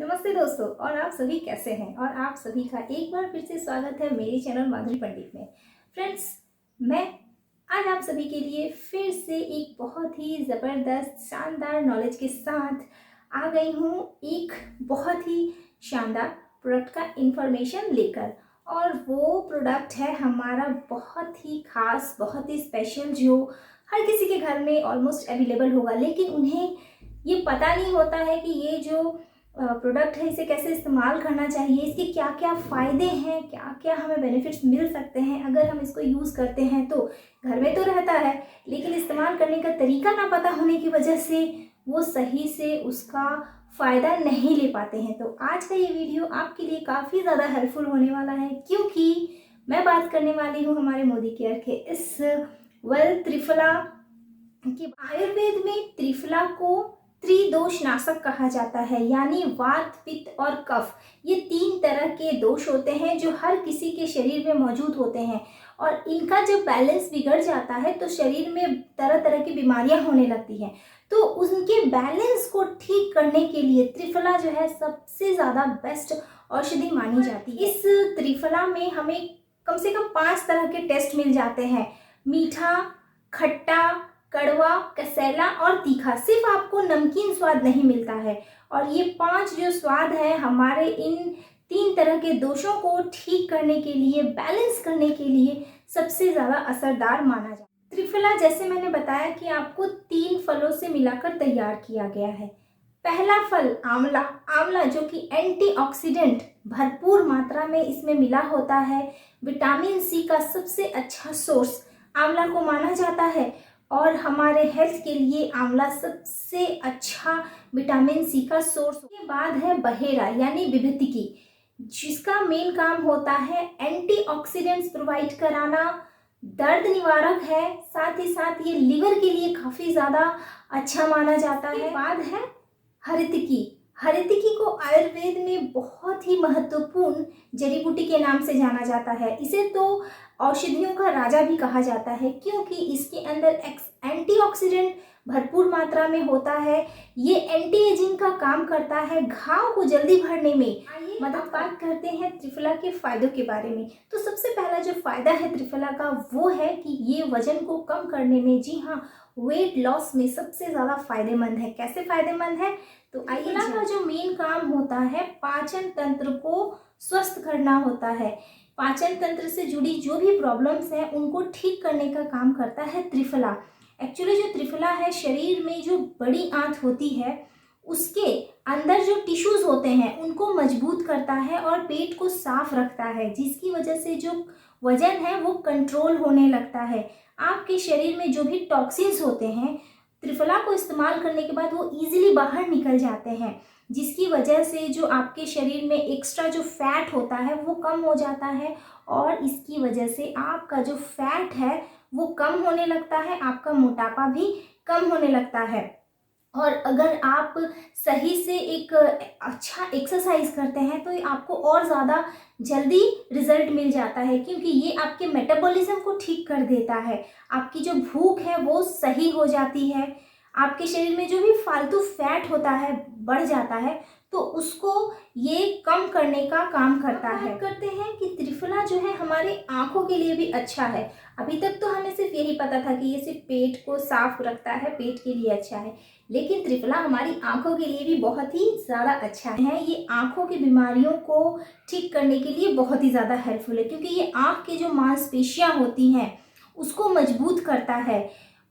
नमस्ते दोस्तों, और आप सभी कैसे हैं। और आप सभी का एक बार फिर से स्वागत है मेरे चैनल माधुरी पंडित में। फ्रेंड्स, मैं आज आप सभी के लिए फिर से एक बहुत ही ज़बरदस्त शानदार नॉलेज के साथ आ गई हूँ, एक बहुत ही शानदार प्रोडक्ट का इंफॉर्मेशन लेकर। और वो प्रोडक्ट है हमारा बहुत ही खास, बहुत ही स्पेशल, जो हर किसी के घर में ऑलमोस्ट अवेलेबल होगा, लेकिन उन्हें ये पता नहीं होता है कि ये जो प्रोडक्ट है इसे कैसे इस्तेमाल करना चाहिए, इसके क्या क्या फ़ायदे हैं, क्या क्या हमें बेनिफिट्स मिल सकते हैं अगर हम इसको यूज़ करते हैं। तो घर में तो रहता है, लेकिन इस्तेमाल करने का तरीका ना पता होने की वजह से वो सही से उसका फ़ायदा नहीं ले पाते हैं। तो आज का ये वीडियो आपके लिए काफ़ी ज़्यादा हेल्पफुल होने वाला है, क्योंकि मैं बात करने वाली हूँ हमारे मोदी केयर के इस त्रिफला कि आयुर्वेद में त्रिफला को त्रिदोष नाशक कहा जाता है, यानी वात, पित्त और कफ। ये 3 तरह के दोष होते हैं जो हर किसी के शरीर में मौजूद होते हैं, और इनका जब बैलेंस बिगड़ जाता है तो शरीर में तरह तरह की बीमारियां होने लगती हैं। तो उनके बैलेंस को ठीक करने के लिए त्रिफला जो है सबसे ज़्यादा बेस्ट औषधि मानी जाती है। इस त्रिफला में हमें कम से कम 5 तरह के टेस्ट मिल जाते हैं: मीठा, खट्टा, कड़वा, कसैला और तीखा। सिर्फ आपको नमकीन स्वाद नहीं मिलता है। और ये 5 जो स्वाद है हमारे इन 3 तरह के दोषों को ठीक करने के लिए, बैलेंस करने के लिए सबसे ज़्यादा असरदार माना जाता है। त्रिफला, जैसे मैंने बताया कि आपको 3 फलों से मिलाकर तैयार किया गया है। पहला फल आंवला। आंवला जो कि एंटीऑक्सीडेंट भरपूर मात्रा में इसमें मिला होता है, विटामिन सी का सबसे अच्छा सोर्स आंवला को माना जाता है। और हमारे हेल्थ के लिए आंवला सबसे अच्छा विटामिन सी का सोर्स। के बाद है बहेरा यानी विभूतिकी, जिसका मेन काम होता है एंटीऑक्सीडेंट्स प्रोवाइड कराना, दर्द निवारक है, साथ ही साथ ये लिवर के लिए काफ़ी ज़्यादा अच्छा माना जाता है। के बाद है हरितकी। हरितकी को आयुर्वेद में बहुत ही महत्वपूर्ण जड़ी बूटी के नाम से जाना जाता है। इसे तो औषधियों का राजा भी कहा जाता है, क्योंकि इसके अंदर एंटीऑक्सीडेंट भरपूर मात्रा में होता है। ये एंटी एजिंग का काम करता है, घाव को जल्दी भरने में मदद। बात करते हैं त्रिफला के फायदों के बारे में। तो सबसे पहला जो फायदा है त्रिफला का वो है कि ये वजन को कम करने में, जी हाँ, वेट लॉस में सबसे ज़्यादा फायदेमंद है। कैसे फायदेमंद है? तो आइए, का जो मेन काम होता है पाचन तंत्र को स्वस्थ करना होता है। पाचन तंत्र से जुड़ी जो भी प्रॉब्लम्स हैं उनको ठीक करने का काम करता है त्रिफला। एक्चुअली जो त्रिफला है, शरीर में जो बड़ी आंत होती है उसके अंदर जो टिश्यूज होते हैं उनको मजबूत करता है और पेट को साफ रखता है, जिसकी वजह से जो वजन है वो कंट्रोल होने लगता है। आपके शरीर में जो भी टॉक्सिन्स होते हैं त्रिफला को इस्तेमाल करने के बाद वो इजीली बाहर निकल जाते हैं, जिसकी वजह से जो आपके शरीर में एक्स्ट्रा जो फैट होता है वो कम हो जाता है। और इसकी वजह से आपका जो फैट है वो कम होने लगता है, आपका मोटापा भी कम होने लगता है। और अगर आप सही से एक अच्छा एक्सरसाइज करते हैं तो आपको और ज़्यादा जल्दी रिजल्ट मिल जाता है, क्योंकि ये आपके मेटाबॉलिज्म को ठीक कर देता है। आपकी जो भूख है वो सही हो जाती है, आपके शरीर में जो भी फालतू फैट होता है बढ़ जाता है तो उसको ये कम करने का काम करता है। करते हैं कि त्रिफला जो है हमारे आँखों के लिए भी अच्छा है। अभी तक तो हमें सिर्फ यही पता था कि ये सिर्फ पेट को साफ रखता है, पेट के लिए अच्छा है, लेकिन त्रिफला हमारी आंखों के लिए भी बहुत ही ज़्यादा अच्छा है। ये आंखों की बीमारियों को ठीक करने के लिए बहुत ही ज़्यादा हेल्पफुल है, क्योंकि ये आंख के जो मांसपेशियां होती हैं उसको मजबूत करता है।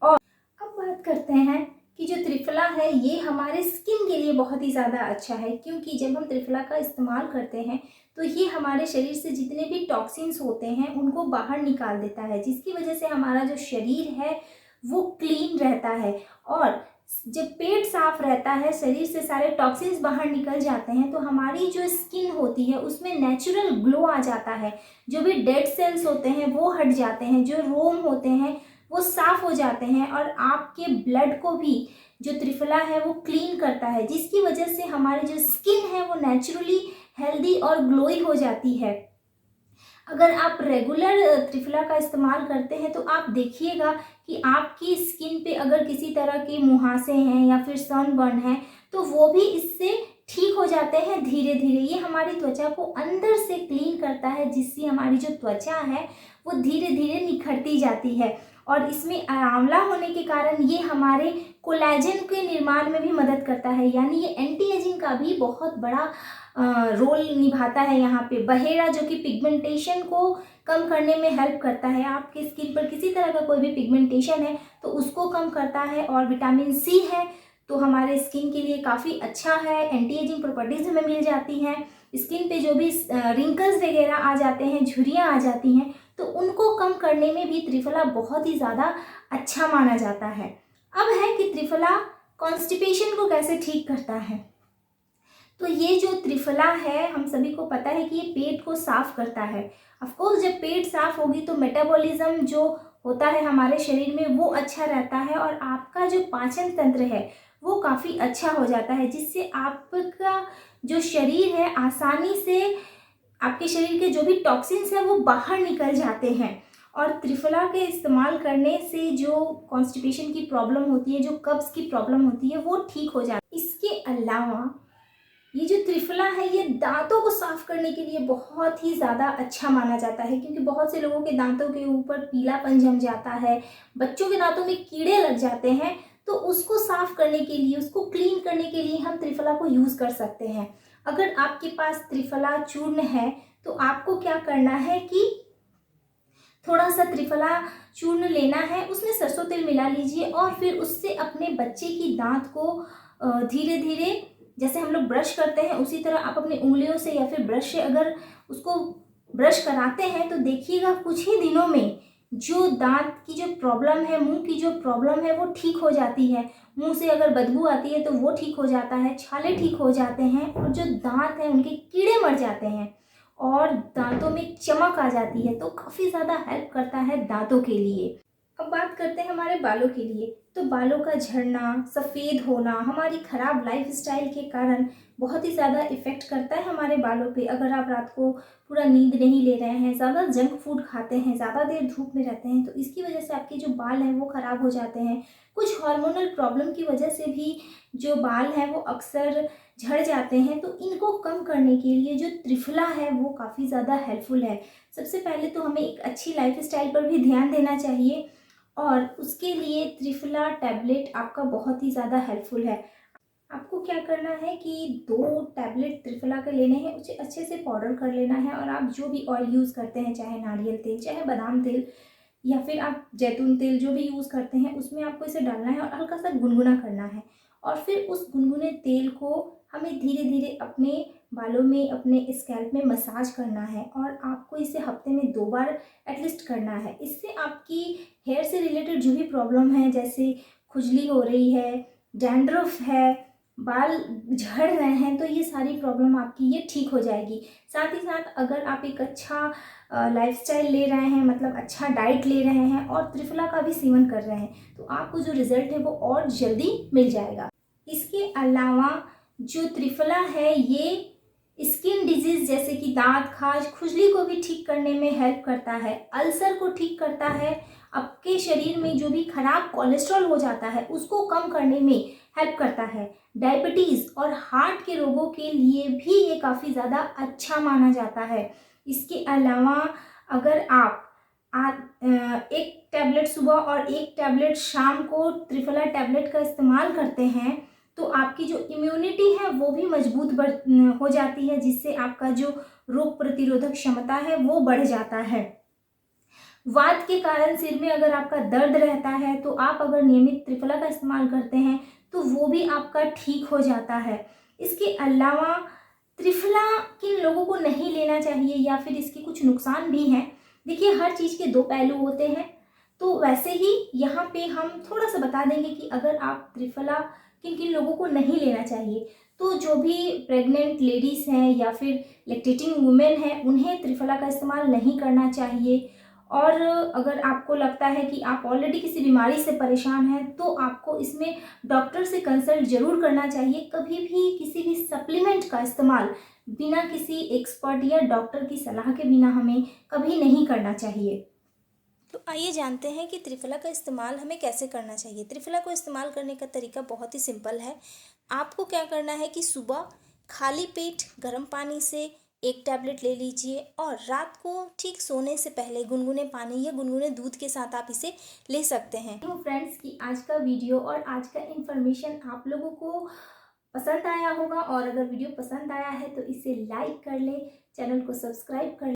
और अब बात करते हैं कि जो त्रिफला है ये हमारे स्किन के लिए बहुत ही ज़्यादा अच्छा है, क्योंकि जब हम त्रिफला का इस्तेमाल करते हैं तो ये हमारे शरीर से जितने भी टॉक्सिन्स होते हैं उनको बाहर निकाल देता है, जिसकी वजह से हमारा जो शरीर है वो क्लीन रहता है। और जब पेट साफ रहता है, शरीर से सारे टॉक्सिन्स बाहर निकल जाते हैं, तो हमारी जो स्किन होती है उसमें नेचुरल ग्लो आ जाता है। जो भी डेड सेल्स होते हैं वो हट जाते हैं, जो रोम होते हैं वो साफ हो जाते हैं, और आपके ब्लड को भी जो त्रिफला है वो क्लीन करता है, जिसकी वजह से हमारी जो स्किन है वो नेचुरली हेल्दी और ग्लोई हो जाती है। अगर आप रेगुलर त्रिफला का इस्तेमाल करते हैं तो आप देखिएगा कि आपकी स्किन पे अगर किसी तरह के मुहासे हैं या फिर सनबर्न है तो वो भी इससे ठीक हो जाते हैं धीरे धीरे। ये हमारी त्वचा को अंदर से क्लीन करता है, जिससे हमारी जो त्वचा है वो धीरे धीरे निखरती जाती है। और इसमें आंवला होने के कारण ये हमारे कोलेजन के निर्माण में भी मदद करता है, यानी ये एंटी एजिंग का भी बहुत बड़ा रोल निभाता है यहाँ पे। बहेरा जो कि पिगमेंटेशन को कम करने में हेल्प करता है, आपकी स्किन पर किसी तरह का कोई भी पिगमेंटेशन है तो उसको कम करता है। और विटामिन सी है तो हमारे स्किन के लिए काफ़ी अच्छा है, एंटी एजिंग प्रॉपर्टीज हमें मिल जाती हैं। स्किन पे जो भी रिंकल्स वगैरह आ जाते हैं, झुर्रियाँ आ जाती हैं, तो उनको कम करने में भी त्रिफला बहुत ही ज़्यादा अच्छा माना जाता है। अब है कि त्रिफला कॉन्स्टिपेशन को कैसे ठीक करता है। तो ये जो त्रिफला है, हम सभी को पता है कि ये पेट को साफ करता है। ऑफकोर्स जब पेट साफ होगी तो मेटाबॉलिज्म जो होता है हमारे शरीर में वो अच्छा रहता है, और आपका जो पाचन तंत्र है वो काफ़ी अच्छा हो जाता है, जिससे आपका जो शरीर है आसानी से, आपके शरीर के जो भी टॉक्सिन्स हैं वो बाहर निकल जाते हैं। और त्रिफला के इस्तेमाल करने से जो कॉन्स्टिपेशन की प्रॉब्लम होती है, जो कब्ज़ की प्रॉब्लम होती है, वो ठीक हो जाती है। इसके अलावा ये जो त्रिफला है ये दांतों को साफ करने के लिए बहुत ही ज़्यादा अच्छा माना जाता है, क्योंकि बहुत से लोगों के दांतों के ऊपर पीलापन जम जाता है, बच्चों के दांतों में कीड़े लग जाते हैं, तो उसको साफ करने के लिए, उसको क्लीन करने के लिए हम त्रिफला को यूज़ कर सकते हैं। अगर आपके पास त्रिफला चूर्ण है तो आपको क्या करना है कि थोड़ा सा त्रिफला चूर्ण लेना है, उसमें सरसों तेल मिला लीजिए और फिर उससे अपने बच्चे की दांत को धीरे धीरे, जैसे हम लोग ब्रश करते हैं उसी तरह आप अपनी उंगलियों से या फिर ब्रश से अगर उसको ब्रश कराते हैं तो देखिएगा कुछ ही दिनों में जो दांत की जो प्रॉब्लम है, मुंह की जो प्रॉब्लम है वो ठीक हो जाती है। मुंह से अगर बदबू आती है तो वो ठीक हो जाता है, छाले ठीक हो जाते हैं, और जो दांत हैं उनके कीड़े मर जाते हैं और दांतों में चमक आ जाती है। तो काफ़ी ज़्यादा हेल्प करता है दांतों के लिए। अब बात करते हैं हमारे बालों के लिए। तो बालों का झड़ना, सफ़ेद होना हमारी ख़राब लाइफस्टाइल के कारण बहुत ही ज़्यादा इफ़ेक्ट करता है हमारे बालों पे। अगर आप रात को पूरा नींद नहीं ले रहे हैं, ज़्यादा जंक फूड खाते हैं, ज़्यादा देर धूप में रहते हैं, तो इसकी वजह से आपके जो बाल हैं वो ख़राब हो जाते हैं। कुछ हार्मोनल प्रॉब्लम की वजह से भी जो बाल हैं वो अक्सर झड़ जाते हैं। तो इनको कम करने के लिए जो त्रिफला है वो काफ़ी ज़्यादा हेल्पफुल है। सबसे पहले तो हमें एक अच्छी लाइफस्टाइल पर भी ध्यान देना चाहिए, और उसके लिए त्रिफला टैबलेट आपका बहुत ही ज़्यादा हेल्पफुल है। आपको क्या करना है कि 2 टैबलेट त्रिफला के लेने हैं, उसे अच्छे से पाउडर कर लेना है, और आप जो भी ऑयल यूज़ करते हैं, चाहे नारियल तेल, चाहे बादाम तेल, या फिर आप जैतून तेल जो भी यूज़ करते हैं, उसमें आपको इसे डालना है और हल्का सा गुनगुना करना है। और फिर उस गुनगुने तेल को हमें धीरे धीरे अपने बालों में, अपने स्कैल्प में मसाज करना है, और आपको इसे हफ्ते में 2 बार एटलीस्ट करना है। इससे आपकी हेयर से रिलेटेड जो भी प्रॉब्लम है, जैसे खुजली हो रही है, डैंड्रफ है, बाल झड़ रहे हैं, तो ये सारी प्रॉब्लम आपकी ये ठीक हो जाएगी। साथ ही साथ अगर आप एक अच्छा लाइफस्टाइल ले रहे हैं, मतलब अच्छा डाइट ले रहे हैं और त्रिफला का भी सेवन कर रहे हैं, तो आपको जो रिज़ल्ट है वो और जल्दी मिल जाएगा। इसके अलावा जो त्रिफला है ये स्किन डिजीज़ जैसे कि दांत, खाज, खुजली को भी ठीक करने में हेल्प करता है, अल्सर को ठीक करता है, आपके शरीर में जो भी खराब कोलेस्ट्रॉल हो जाता है उसको कम करने में हेल्प करता है। डायबिटीज़ और हार्ट के रोगों के लिए भी ये काफ़ी ज़्यादा अच्छा माना जाता है। इसके अलावा अगर आप एक टैबलेट सुबह और एक टैबलेट शाम को त्रिफला टैबलेट का इस्तेमाल करते हैं तो आपकी जो इम्यूनिटी है वो भी मजबूत हो जाती है, जिससे आपका जो रोग प्रतिरोधक क्षमता है वो बढ़ जाता है। वात के कारण सिर में अगर आपका दर्द रहता है तो आप अगर नियमित त्रिफला का इस्तेमाल करते हैं तो वो भी आपका ठीक हो जाता है। इसके अलावा त्रिफला किन लोगों को नहीं लेना चाहिए या फिर इसके कुछ नुकसान भी हैं। देखिए, हर चीज़ के 2 पहलू होते हैं, तो वैसे ही यहाँ पे हम थोड़ा सा बता देंगे कि अगर आप त्रिफला किन किन लोगों को नहीं लेना चाहिए। तो जो भी प्रेग्नेंट लेडीज़ हैं या फिर लैक्टेटिंग वुमेन हैं उन्हें त्रिफला का इस्तेमाल नहीं करना चाहिए। और अगर आपको लगता है कि आप ऑलरेडी किसी बीमारी से परेशान हैं तो आपको इसमें डॉक्टर से कंसल्ट ज़रूर करना चाहिए। कभी भी किसी भी सप्लीमेंट का इस्तेमाल बिना किसी एक्सपर्ट या डॉक्टर की सलाह के बिना हमें कभी नहीं करना चाहिए। तो आइए जानते हैं कि त्रिफला का इस्तेमाल हमें कैसे करना चाहिए। त्रिफला को इस्तेमाल करने का तरीका बहुत ही सिंपल है। आपको क्या करना है कि सुबह खाली पेट गर्म पानी से एक टैबलेट ले लीजिए और रात को ठीक सोने से पहले गुनगुने पानी या गुनगुने दूध के साथ आप इसे ले सकते हैं। तो फ्रेंड्स कि आज का वीडियो और आज का इन्फॉर्मेशन आप लोगों को पसंद आया होगा, और अगर वीडियो पसंद आया है तो इसे लाइक कर लें, चैनल को सब्सक्राइब कर लें।